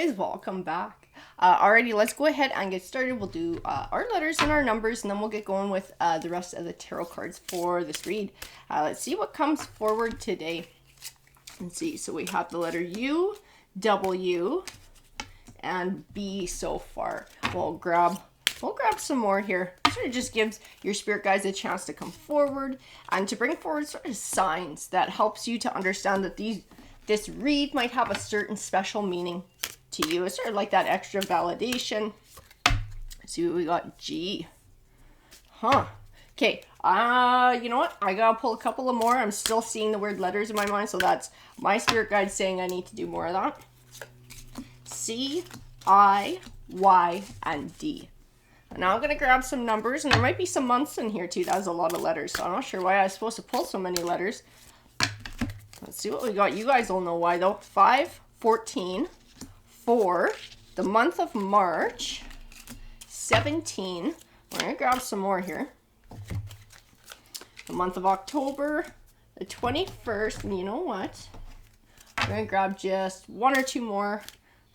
guys, welcome back. Alrighty, let's go ahead and get started. We'll do our letters and our numbers, and then we'll get going with the rest of the tarot cards for this read. Let's see what comes forward today. Let's see, so we have the letter U, W, and B so far. We'll grab some more here. Sort of just gives your spirit guides a chance to come forward and to bring forward sort of signs that helps you to understand that this read might have a certain special meaning to you. It's sort of like that extra validation. Let's see what we got. G. Huh. Okay. You know what? I gotta pull a couple of more. I'm still seeing the weird letters in my mind, so that's my spirit guide saying I need to do more of that. C, I, Y, and D. And now I'm going to grab some numbers, and there might be some months in here too. That was a lot of letters, so I'm not sure why I was supposed to pull so many letters. Let's see what we got. You guys will know why though. 5, 14, 4, the month of March, 17. We're going to grab some more here. The month of October, the 21st, and you know what? I'm going to grab just one or two more.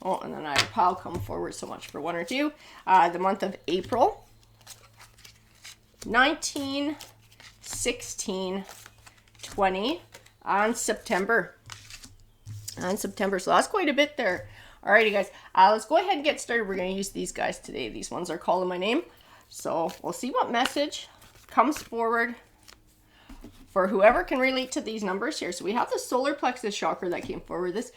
Oh, and then I'll come forward so much for one or two. The month of April, 19, 16, 20, and September. So that's quite a bit there. Alrighty, guys. Let's go ahead and get started. We're going to use these guys today. These ones are calling my name. So we'll see what message comes forward for whoever can relate to these numbers here. So we have the solar plexus chakra that came forward. This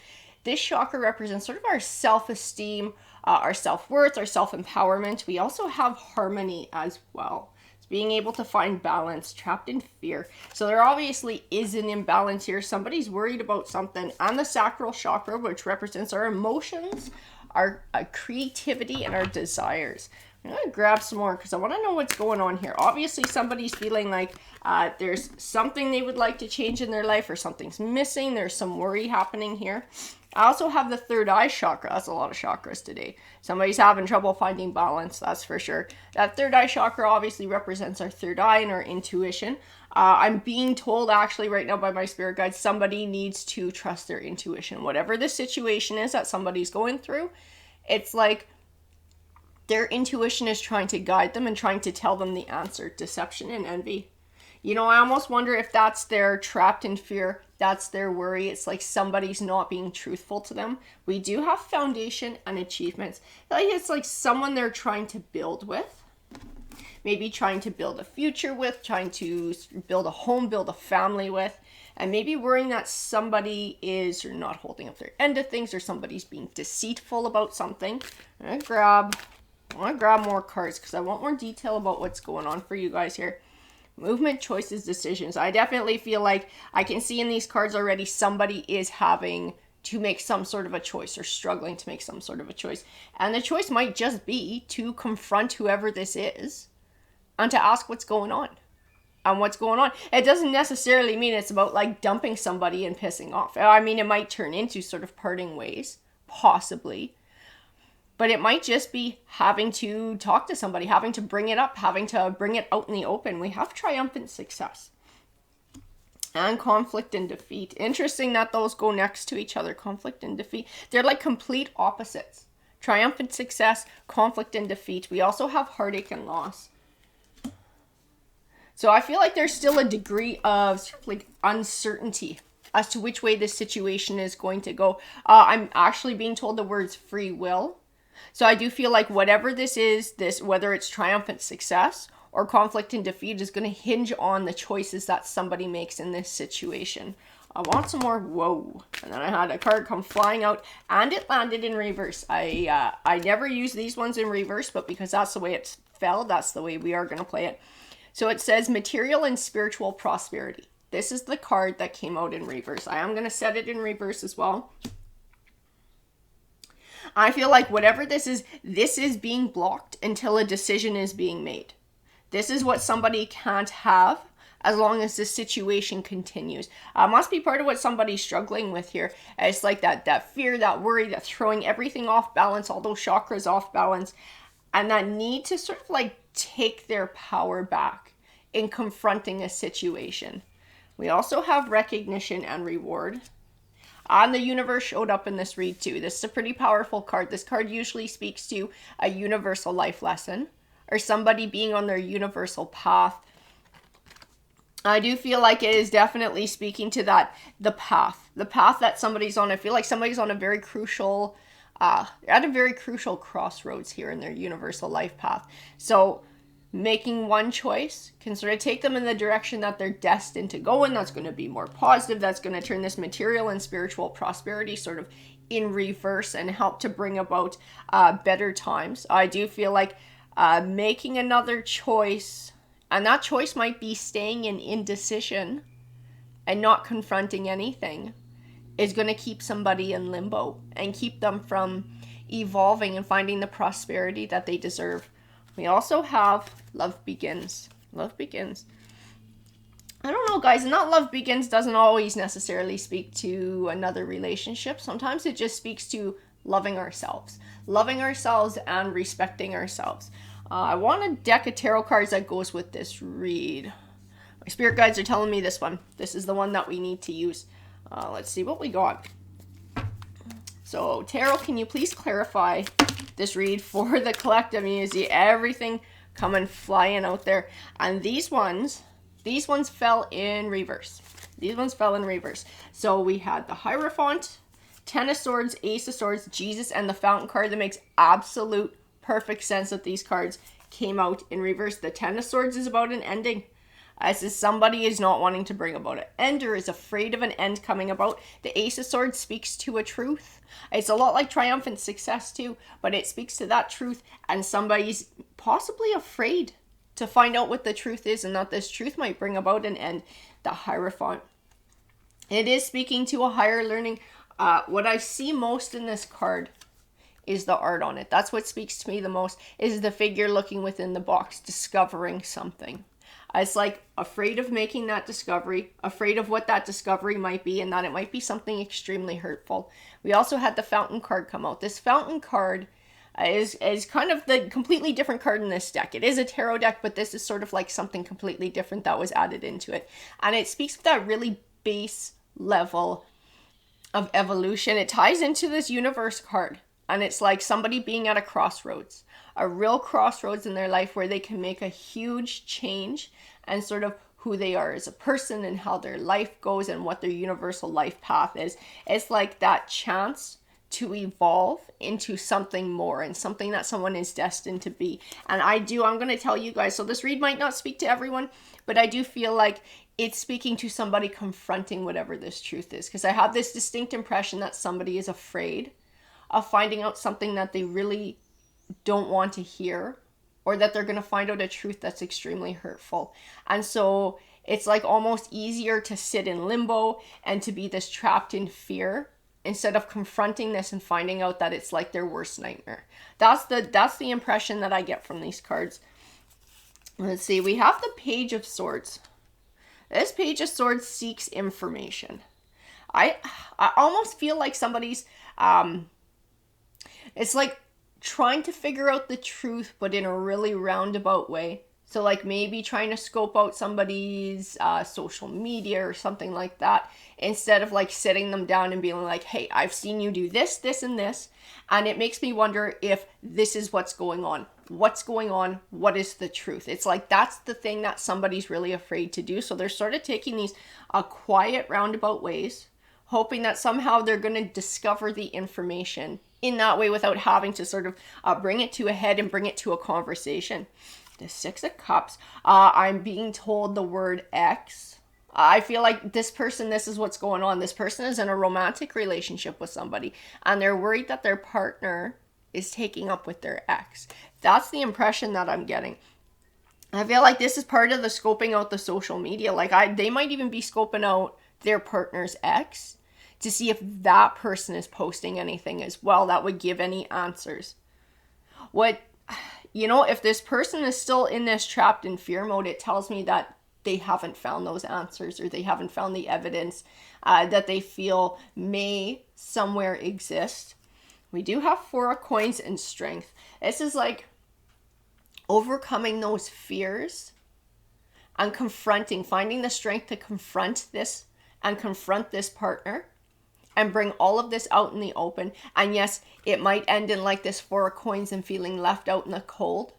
chakra represents sort of our self-esteem, our self-worth, our self-empowerment. We also have harmony as well. It's being able to find balance, trapped in fear. So there obviously is an imbalance here. Somebody's worried about something. And the sacral chakra, which represents our emotions, our creativity, and our desires. I'm going to grab some more because I want to know what's going on here. Obviously, somebody's feeling like there's something they would like to change in their life or something's missing. There's some worry happening here. I also have the third eye chakra. That's a lot of chakras today. Somebody's having trouble finding balance, that's for sure. That third eye chakra obviously represents our third eye and our intuition. I'm being told actually right now by my spirit guides, somebody needs to trust their intuition. Whatever the situation is that somebody's going through, it's like their intuition is trying to guide them and trying to tell them the answer. Deception and envy. You know, I almost wonder if that's their trapped in fear. That's their worry. It's like somebody's not being truthful to them. We do have foundation and achievements. It's like someone they're trying to build with. Maybe trying to build a future with. Trying to build a home, build a family with. And maybe worrying that somebody is not holding up their end of things or somebody's being deceitful about something. I want to grab more cards because I want more detail about what's going on for you guys here. Movement, choices, decisions. I definitely feel like I can see in these cards already somebody is having to make some sort of a choice or struggling to make some sort of a choice. And the choice might just be to confront whoever this is and to ask what's going on. And what's going on. It doesn't necessarily mean it's about like dumping somebody and pissing off. I mean, it might turn into sort of parting ways, possibly. But it might just be having to talk to somebody, having to bring it up, having to bring it out in the open. We have triumphant success and conflict and defeat. Interesting that those go next to each other, conflict and defeat. They're like complete opposites. Triumphant success, conflict and defeat. We also have heartache and loss. So I feel like there's still a degree of sort of like uncertainty as to which way this situation is going to go. I'm actually being told the words free will. So I do feel like whatever this is, whether it's triumphant success or conflict and defeat, is going to hinge on the choices that somebody makes in this situation. I want some more. Whoa. And then I had a card come flying out and it landed in reverse. I never use these ones in reverse, but because that's the way it fell, that's the way we are going to play it. So it says material and spiritual prosperity. This is the card that came out in reverse. I am going to set it in reverse as well. I feel like whatever this is being blocked until a decision is being made. This is what somebody can't have as long as this situation continues. Must be part of what somebody's struggling with here. It's like that fear, that worry, that throwing everything off balance, all those chakras off balance, and that need to sort of like take their power back in confronting a situation. We also have recognition and reward. And the universe showed up in this read too. This is a pretty powerful card. This card usually speaks to a universal life lesson or somebody being on their universal path. I do feel like it is definitely speaking to that, the path that somebody's on. I feel like somebody's on a very crucial, at a very crucial crossroads here in their universal life path. So making one choice can sort of take them in the direction that they're destined to go in. That's going to be more positive. That's going to turn this material and spiritual prosperity sort of in reverse and help to bring about better times. I do feel like making another choice, and that choice might be staying in indecision and not confronting anything, is going to keep somebody in limbo and keep them from evolving and finding the prosperity that they deserve. We also have love begins. Love begins. I don't know, guys, and that love begins doesn't always necessarily speak to another relationship. Sometimes it just speaks to loving ourselves and respecting ourselves. I want a deck of tarot cards that goes with this read. My spirit guides are telling me this one. This is the one that we need to use. Let's see what we got. So, tarot, can you please clarify this read for the collective? You see everything coming flying out there. And these ones fell in reverse. So we had the Hierophant, Ten of Swords, Ace of Swords, Jesus, and the Fountain card. That makes absolute perfect sense that these cards came out in reverse. The Ten of Swords is about an ending. As if somebody is not wanting to bring about an end or is afraid of an end coming about. The Ace of Swords speaks to a truth. It's a lot like triumphant success too, but it speaks to that truth, and somebody's possibly afraid to find out what the truth is and that this truth might bring about an end. The Hierophant. It is speaking to a higher learning. What I see most in this card is the art on it. That's what speaks to me the most, is the figure looking within the box, discovering something. It's like afraid of making that discovery, afraid of what that discovery might be, and that it might be something extremely hurtful. We also had the Fountain card come out. This Fountain card is kind of the completely different card in this deck. It is a tarot deck, but this is sort of like something completely different that was added into it. And it speaks of that really base level of evolution. It ties into this universe card. And it's like somebody being at a crossroads, a real crossroads in their life where they can make a huge change and sort of who they are as a person and how their life goes and what their universal life path is. It's like that chance to evolve into something more and something that someone is destined to be. And I'm going to tell you guys, so this read might not speak to everyone, but I do feel like it's speaking to somebody confronting whatever this truth is. Because I have this distinct impression that somebody is afraid of finding out something that they really don't want to hear, or that they're going to find out a truth that's extremely hurtful. And so it's like almost easier to sit in limbo and to be this trapped in fear instead of confronting this and finding out that it's like their worst nightmare. That's the impression that I get from these cards. Let's see, we have the Page of Swords. This Page of Swords seeks information. I almost feel like somebody's it's like trying to figure out the truth, but in a really roundabout way. So like maybe trying to scope out somebody's social media or something like that, instead of like sitting them down and being like, hey, I've seen you do this, this, and this. And it makes me wonder if this is what's going on. What's going on? What is the truth? It's like that's the thing that somebody's really afraid to do. So they're sort of taking these quiet roundabout ways, hoping that somehow they're going to discover the information in that way without having to sort of bring it to a head and bring it to a conversation. The Six of Cups. I'm being told the word X. I feel like this person, this is what's going on. This person is in a romantic relationship with somebody, and they're worried that their partner is taking up with their ex. That's the impression that I'm getting. I feel like this is part of the scoping out the social media. Like they might even be scoping out their partner's ex to see if that person is posting anything as well that would give any answers. If this person is still in this trapped in fear mode, it tells me that they haven't found those answers, or they haven't found the evidence that they feel may somewhere exist. We do have Four of Coins and Strength. This is like overcoming those fears and finding the strength to confront this and confront this partner, and bring all of this out in the open. And yes, it might end in like this 4 of coins and feeling left out in the cold.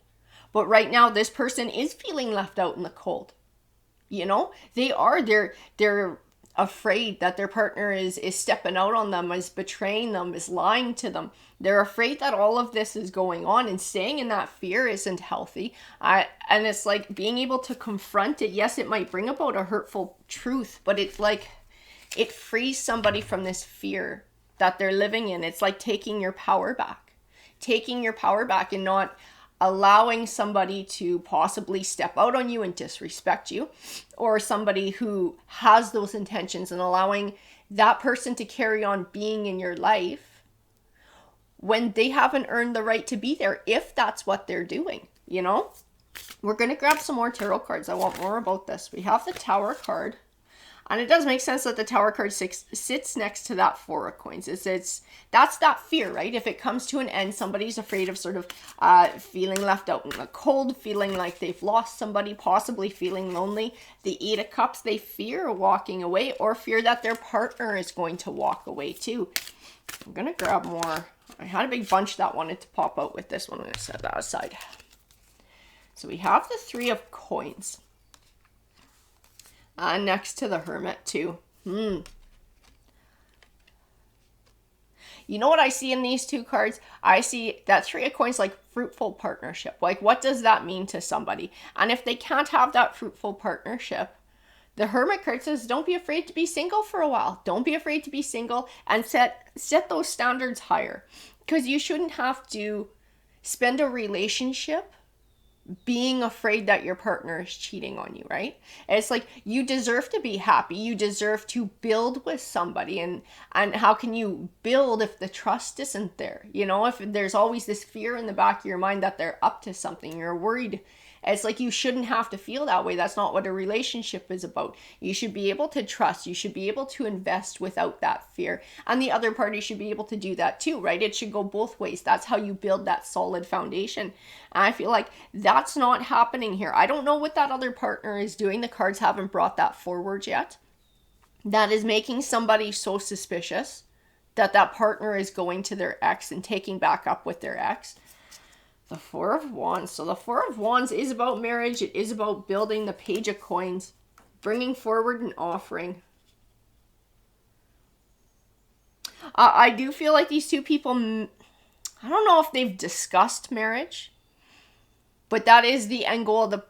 But right now, this person is feeling left out in the cold. You know, they're afraid that their partner is stepping out on them, is betraying them, is lying to them. They're afraid that all of this is going on, and staying in that fear isn't healthy. And it's like being able to confront it. Yes, it might bring about a hurtful truth, but it's like it frees somebody from this fear that they're living in. It's like taking your power back and not allowing somebody to possibly step out on you and disrespect you, or somebody who has those intentions, and allowing that person to carry on being in your life when they haven't earned the right to be there, if that's what they're doing, you know? We're going to grab some more tarot cards. I want more about this. We have the Tower card. And it does make sense that the Tower card sits next to that 4 of coins. That's that fear, right? If it comes to an end, somebody's afraid of sort of feeling left out in the cold, feeling like they've lost somebody, possibly feeling lonely. The 8 of Cups, they fear walking away, or fear that their partner is going to walk away too. I'm going to grab more. I had a big bunch that wanted to pop out with this one. I'm going to set that aside. So we have the 3 of coins. Next to the Hermit too. You know what I see in these 2 cards? I see that 3 of coins like fruitful partnership. Like, what does that mean to somebody? And if they can't have that fruitful partnership, the Hermit card says, don't be afraid to be single for a while. Don't be afraid to be single, and set those standards higher. Because you shouldn't have to spend a relationship being afraid that your partner is cheating on you, right? It's like, you deserve to be happy. You deserve to build with somebody. And how can you build if the trust isn't there? You know, if there's always this fear in the back of your mind that they're up to something, you're worried. It's like, you shouldn't have to feel that way. That's not what a relationship is about. You should be able to trust. You should be able to invest without that fear. And the other party should be able to do that too, right? It should go both ways. That's how you build that solid foundation. And I feel like that's not happening here. I don't know what that other partner is doing. The cards haven't brought that forward yet. That is making somebody so suspicious that that partner is going to their ex and taking back up with their ex. The 4 of Wands. So the 4 of Wands is about marriage. It is about building. The Page of Coins, bringing forward an offering. I do feel like these 2 people, I don't know if they've discussed marriage, but that is the end goal of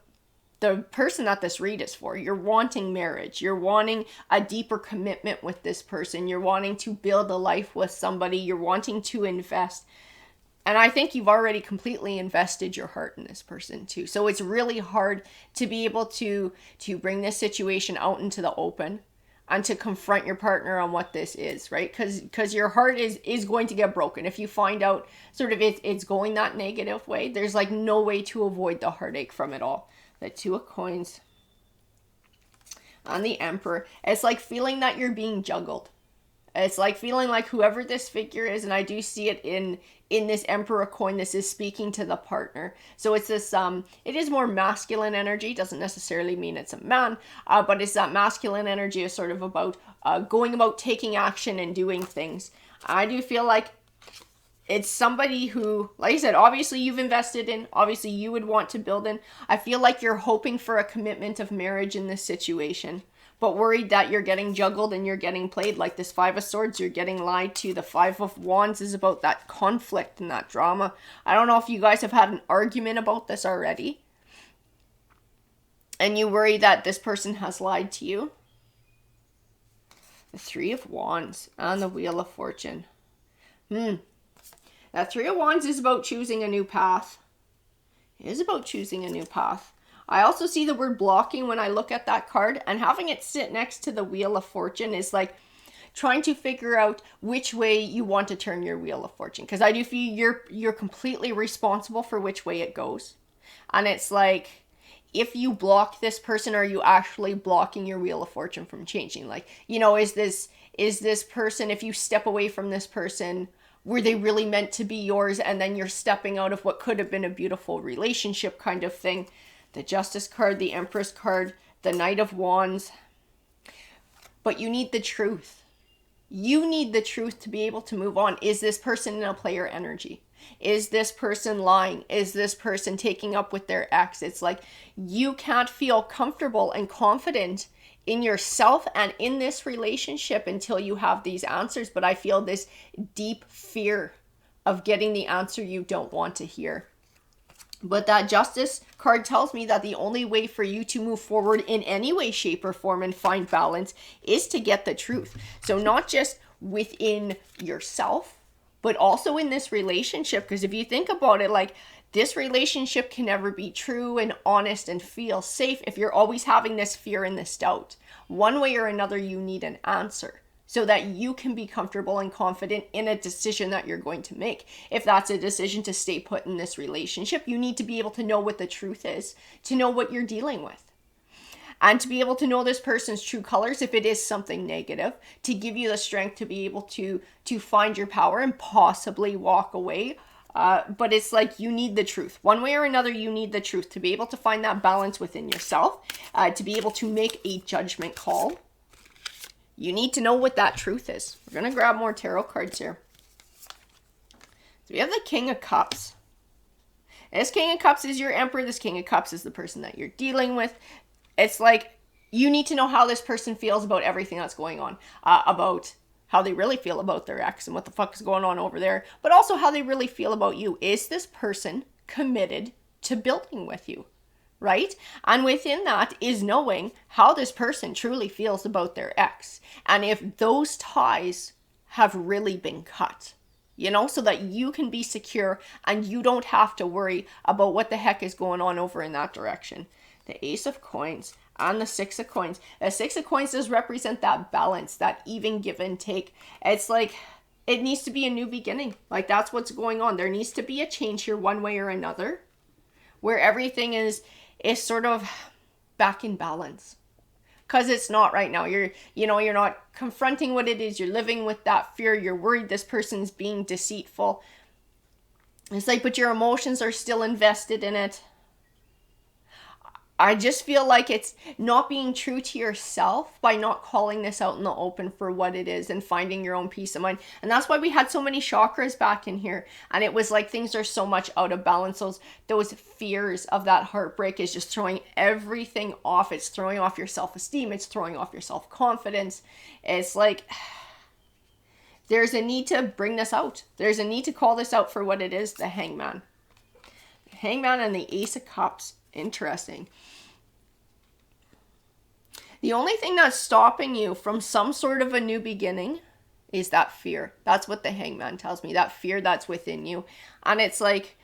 the person that this read is for. You're wanting marriage. You're wanting a deeper commitment with this person. You're wanting to build a life with somebody. You're wanting to invest. And I think you've already completely invested your heart in this person too. So it's really hard to be able to bring this situation out into the open and to confront your partner on what this is, right? Because your heart is going to get broken. If you find out sort of it's going that negative way, there's like no way to avoid the heartache from it all. The 2 of Coins and the Emperor. It's like feeling that you're being juggled. It's like feeling like whoever this figure is, and I do see it in this Emperor coin, this is speaking to the partner. So it's this, it is more masculine energy. Doesn't necessarily mean it's a man, but it's that masculine energy is sort of about going about taking action and doing things. I do feel like it's somebody who, like I said, obviously you've invested in, obviously you would want to build in. I feel like you're hoping for a commitment of marriage in this situation, but worried that you're getting juggled and you're getting played. Like this 5 of Swords, you're getting lied to. The 5 of Wands is about that conflict and that drama. I don't know if you guys have had an argument about this already, and you worry that this person has lied to you. The 3 of Wands and the Wheel of Fortune. That 3 of Wands is about choosing a new path. It is about choosing a new path. I also see the word blocking when I look at that card, and having it sit next to the Wheel of Fortune is like trying to figure out which way you want to turn your Wheel of Fortune. Because I do feel you're completely responsible for which way it goes. And it's like, if you block this person, are you actually blocking your Wheel of Fortune from changing? Like, you know, is this person, if you step away from this person, were they really meant to be yours? And then you're stepping out of what could have been a beautiful relationship kind of thing. The Justice card, the Empress card, the Knight of Wands. But you need the truth. You need the truth to be able to move on. Is this person in a player energy? Is this person lying? Is this person taking up with their ex? It's like you can't feel comfortable and confident in yourself and in this relationship until you have these answers. But I feel this deep fear of getting the answer you don't want to hear. But that Justice card tells me that the only way for you to move forward in any way, shape, or form and find balance is to get the truth. So not just within yourself, but also in this relationship. Because if you think about it, like, this relationship can never be true and honest and feel safe if you're always having this fear and this doubt. One way or another, you need an answer so that you can be comfortable and confident in a decision that you're going to make. If that's a decision to stay put in this relationship, you need to be able to know what the truth is, to know what you're dealing with. And to be able to know this person's true colors if it is something negative, to give you the strength to be able to find your power and possibly walk away. But it's like you need the truth. One way or another, you need the truth to be able to find that balance within yourself, to be able to make a judgment call. You need to know what that truth is. We're going to grab more tarot cards here. So we have the King of Cups. This King of Cups is your Emperor. This King of Cups is the person that you're dealing with. It's like you need to know how this person feels about everything that's going on, about how they really feel about their ex and what the fuck is going on over there, but also how they really feel about you. Is this person committed to building with you, right? And within that is knowing how this person truly feels about their ex, and if those ties have really been cut, you know, so that you can be secure and you don't have to worry about what the heck is going on over in that direction. The Ace of Coins and the Six of Coins. The Six of Coins does represent that balance, that even give and take. It's like it needs to be a new beginning. Like, that's what's going on. There needs to be a change here one way or another, where everything is sort of back in balance. Because it's not right now. You're not confronting what it is. You're living with that fear. You're worried this person's being deceitful. It's like, but your emotions are still invested in it. I just feel like it's not being true to yourself by not calling this out in the open for what it is and finding your own peace of mind. And that's why we had so many chakras back in here. And it was like things are so much out of balance. Those fears of that heartbreak is just throwing everything off. It's throwing off your self-esteem. It's throwing off your self-confidence. It's like there's a need to bring this out. There's a need to call this out for what it is, the Hangman. The Hangman and the Ace of Cups. Interesting. The only thing that's stopping you from some sort of a new beginning is that fear. That's what the Hangman tells me, that fear that's within you. And it's like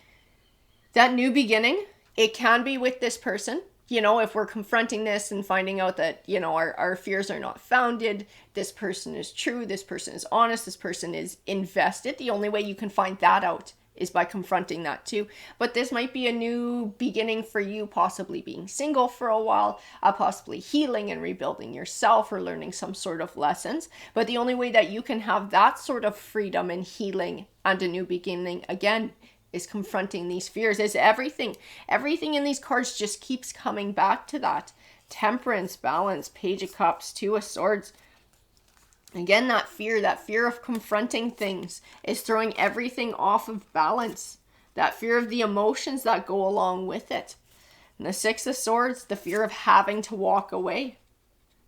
that new beginning, it can be with this person. You know, if we're confronting this and finding out that, you know, our fears are not founded, this person is true, this person is honest, this person is invested. The only way you can find that out is by confronting that too. But this might be a new beginning for you, possibly being single for a while, possibly healing and rebuilding yourself or learning some sort of lessons. But the only way that you can have that sort of freedom and healing and a new beginning again is confronting these fears. Is everything in these cards just keeps coming back to that. Temperance, balance, Page of Cups, Two of Swords. Again, that fear of confronting things is throwing everything off of balance. That fear of the emotions that go along with it. And the Six of Swords, the fear of having to walk away.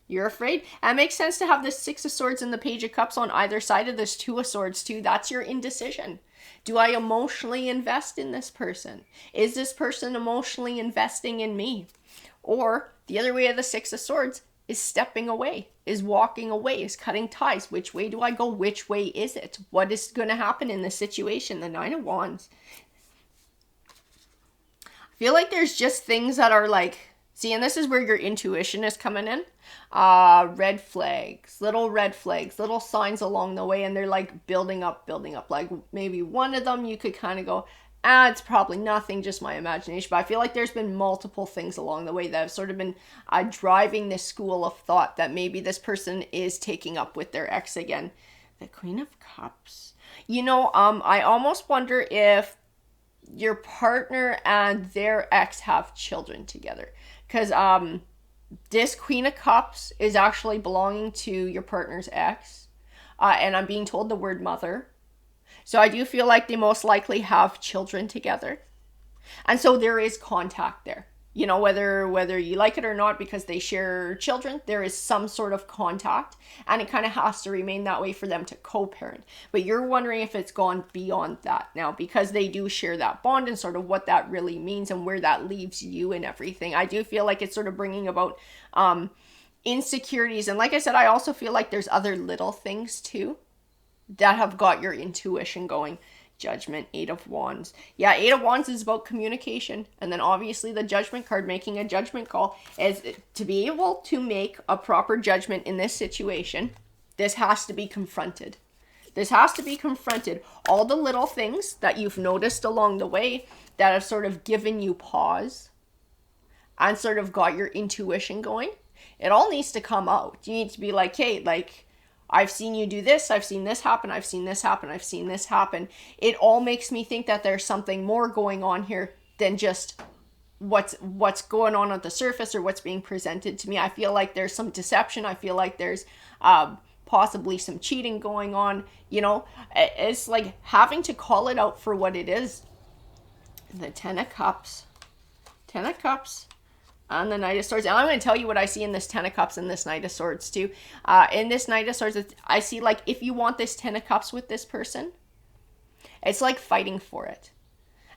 You're afraid. And it makes sense to have the Six of Swords and the Page of Cups on either side of this Two of Swords too. That's your indecision. Do I emotionally invest in this person? Is this person emotionally investing in me? Or the other way of the Six of Swords is stepping away, is walking away, is cutting ties. Which way do I go? Which way is it? What is going to happen in this situation? The Nine of Wands. I feel like there's just things that are like, see, and this is where your intuition is coming in. Red flags, little signs along the way, and they're like building up. Like maybe one of them you could kind of go, it's probably nothing, just my imagination. But I feel like there's been multiple things along the way that have sort of been driving this school of thought that maybe this person is taking up with their ex again. The Queen of Cups. You know, I almost wonder if your partner and their ex have children together. Because this Queen of Cups is actually belonging to your partner's ex. And I'm being told the word mother. So I do feel like they most likely have children together. And so there is contact there. You know, whether you like it or not, because they share children, there is some sort of contact, and it kind of has to remain that way for them to co-parent. But you're wondering if it's gone beyond that now, because they do share that bond and sort of what that really means and where that leaves you and everything. I do feel like it's sort of bringing about insecurities. And like I said, I also feel like there's other little things too that have got your intuition going. Judgment, 8 of Wands. Yeah, 8 of Wands is about communication. And then obviously the Judgment card, making a judgment call, is to be able to make a proper judgment in this situation. This has to be confronted. This has to be confronted. All the little things that you've noticed along the way that have sort of given you pause and sort of got your intuition going, it all needs to come out. You need to be like, hey, like, I've seen you do this, I've seen this happen, I've seen this happen, I've seen this happen. It all makes me think that there's something more going on here than just what's going on at the surface or what's being presented to me. I feel like there's some deception. I feel like there's possibly some cheating going on. You know, it's like having to call it out for what it is. The 10 of Cups. 10 of Cups. And the Knight of Swords. And I'm going to tell you what I see in this 10 of Cups and this Knight of Swords too. In this Knight of Swords, I see like if you want this 10 of Cups with this person, it's like fighting for it.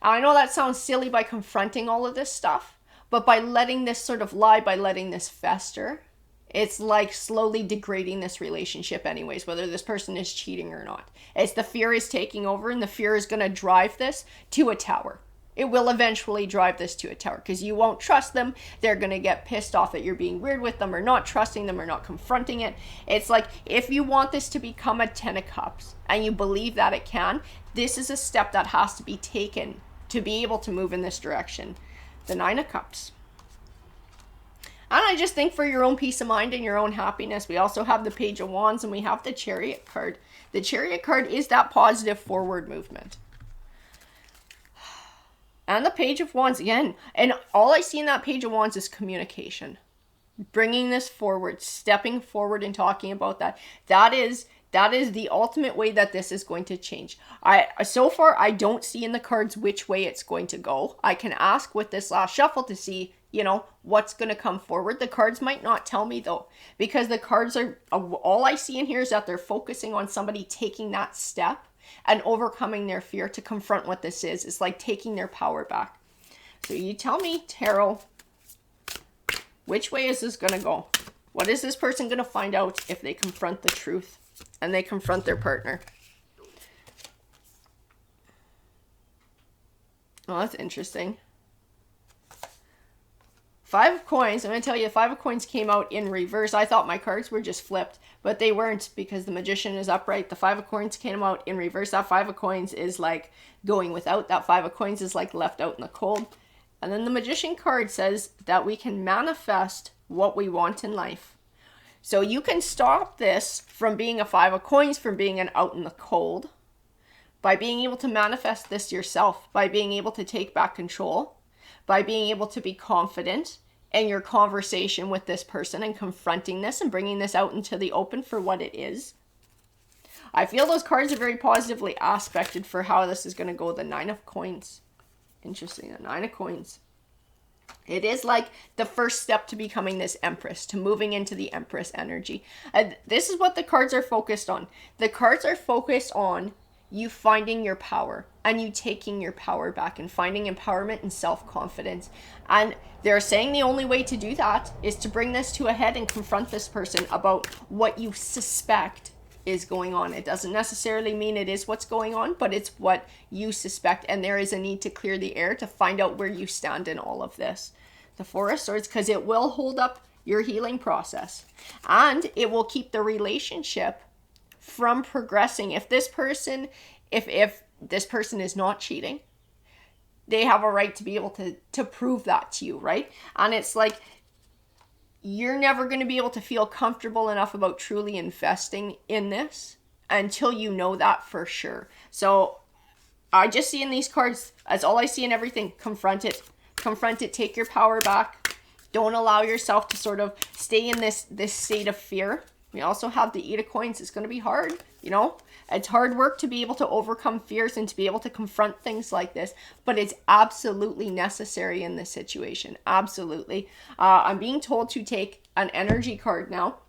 And I know that sounds silly by confronting all of this stuff, but by letting this sort of lie, by letting this fester, it's like slowly degrading this relationship anyways, whether this person is cheating or not. It's the fear is taking over, and the fear is going to drive this to a tower. It will eventually drive this to a tower because you won't trust them. They're going to get pissed off that you're being weird with them or not trusting them or not confronting it. It's like if you want this to become a 10 of Cups and you believe that it can, this is a step that has to be taken to be able to move in this direction. The 9 of Cups. And I just think for your own peace of mind and your own happiness, we also have the Page of Wands and we have the Chariot card. The Chariot card is that positive forward movement. And the Page of Wands again. And all I see in that Page of Wands is communication. Bringing this forward, stepping forward and talking about that. That is the ultimate way that this is going to change. So far, I don't see in the cards which way it's going to go. I can ask with this last shuffle to see, you know, what's going to come forward. The cards might not tell me though, because the cards are, all I see in here is that they're focusing on somebody taking that step and overcoming their fear to confront what this is. It's like taking their power back. So you tell me, Tarot, which way is this going to go? What is this person going to find out if they confront the truth and they confront their partner? Oh, that's interesting. 5 of Coins. I'm going to tell you, 5 of Coins came out in reverse. I thought my cards were just flipped, but they weren't because the Magician is upright. The 5 of Coins came out in reverse. That 5 of Coins is like going without. That 5 of Coins is like left out in the cold. And then the Magician card says that we can manifest what we want in life. So you can stop this from being a 5 of Coins, from being an out in the cold, by being able to manifest this yourself, by being able to take back control, by being able to be confident in your conversation with this person and confronting this and bringing this out into the open for what it is. I feel those cards are very positively aspected for how this is going to go. The 9 of Coins. Interesting. The 9 of Coins. It is like the first step to becoming this Empress, to moving into the Empress energy. And this is what the cards are focused on. The cards are focused on you finding your power and you taking your power back and finding empowerment and self-confidence. And they're saying the only way to do that is to bring this to a head and confront this person about what you suspect is going on. It doesn't necessarily mean it is what's going on, but it's what you suspect. And there is a need to clear the air to find out where you stand in all of this. The 4 of Swords, because it will hold up your healing process and it will keep the relationship from progressing. If this person, if this person is not cheating, they have a right to be able to prove that to you, right? And it's like, you're never going to be able to feel comfortable enough about truly investing in this until you know that for sure. So I just see in these cards, as all I see in everything, confront it, take your power back. Don't allow yourself to sort of stay in this state of fear. We also have the 8 of Coins. It's going to be hard. You know, it's hard work to be able to overcome fears and to be able to confront things like this, but it's absolutely necessary in this situation. Absolutely. I'm being told to take an energy card now,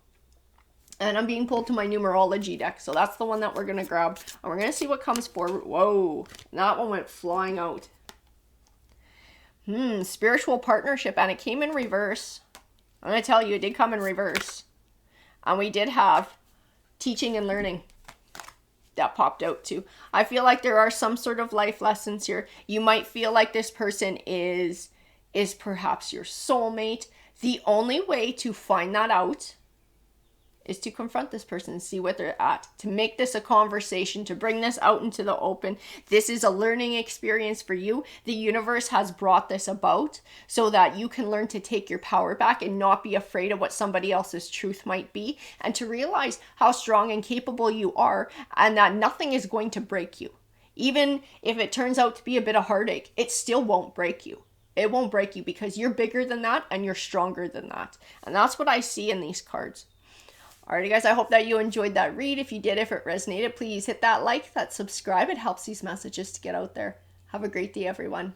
and I'm being pulled to my numerology deck. So that's the one that we're going to grab, and we're going to see what comes forward. Whoa, that one went flying out. Spiritual partnership, and it came in reverse. I'm going to tell you, it did come in reverse. And we did have teaching and learning. That popped out too. I feel like there are some sort of life lessons here. You might feel like this person is perhaps your soulmate. The only way to find that out is to confront this person and see what they're at, to make this a conversation, to bring this out into the open. This is a learning experience for you. The universe has brought this about so that you can learn to take your power back and not be afraid of what somebody else's truth might be, and to realize how strong and capable you are, and that nothing is going to break you. Even if it turns out to be a bit of heartache, it still won't break you. It won't break you because you're bigger than that and you're stronger than that. And that's what I see in these cards. Alrighty guys, I hope that you enjoyed that read. If you did, if it resonated, please hit that like, that subscribe. It helps these messages to get out there. Have a great day, everyone.